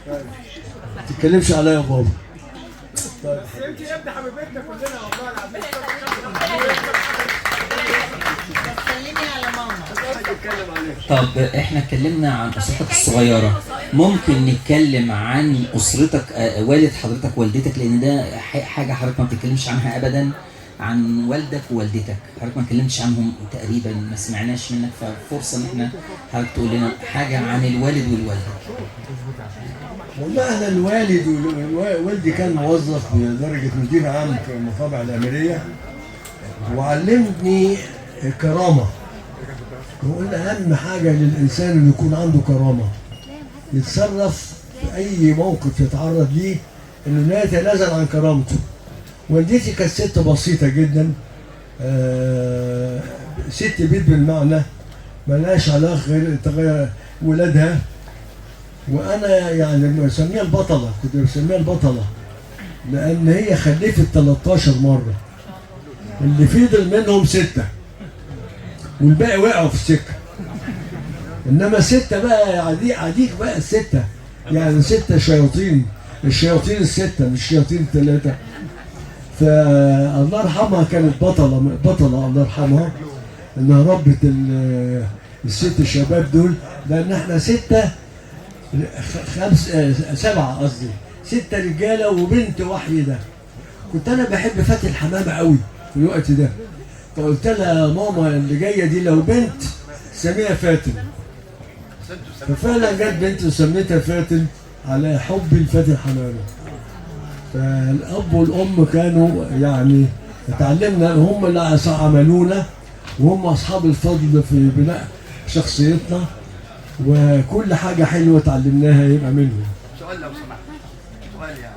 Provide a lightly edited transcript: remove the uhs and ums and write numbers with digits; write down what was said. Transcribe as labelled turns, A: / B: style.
A: ما تتكلمش عليا يا بابا.
B: بس انت يا ابني حبيبتنا كلنا والله العظيم.
C: سلمي على ماما.
D: طب احنا اتكلمنا عن اسرتك الصغيره، ممكن نتكلم عن اسرتك، والد حضرتك والدتك، لان ده حاجه حضرتك ما بتتكلمش عنها ابدا، عن والدك ووالدتك حضرتك ما اتكلمتش عنهم تقريبا، ما سمعناش منك، ففرصه ان احنا حضرتك تقول لنا حاجه عن الوالد والوالده.
A: والله انا الوالد والدي كان موظف بدرجه مدير عام في المطابع الاميريه، وعلمني الكرامه. وقلنا اهم حاجه للانسان انه يكون عنده كرامه، يتصرف في اي موقف يتعرض ليه انه لا يتنازل عن كرامته. والدتي كانت ست بسيطه جدا، ست بيت بالمعنى، ملهاش علاقه غير تغير ولادها. وانا يعني بسميها البطله، كنت بسميها البطله لان هي خلفت 13 مره، اللي فضل منهم 6 والباقي وقعوا في السكه. انما 6 بقى عديك بقى ال6 يعني 6 شياطين، الشياطين ال6 مش الشياطين ال3. فالله يرحمها كانت بطله الله يرحمها، انها ربت ال6 شباب دول، لان احنا 7 قصدي، 6 رجاله وبنت وحيده. كنت انا بحب فاتن حمامه قوي في الوقت ده، فقلت لها يا ماما اللي جايه دي لو بنت سميها فاتن. ففعلا جت بنت وسميتها فاتن على حبي لفاتن حمامه. فالاب والام كانوا يعني اتعلمنا، هم اللي عملونا، وهم اصحاب الفضل في بناء شخصيتنا، وكل حاجه حلوه اتعلمناها يبقى منهم.
B: سؤال لو سمحت، سؤال يعني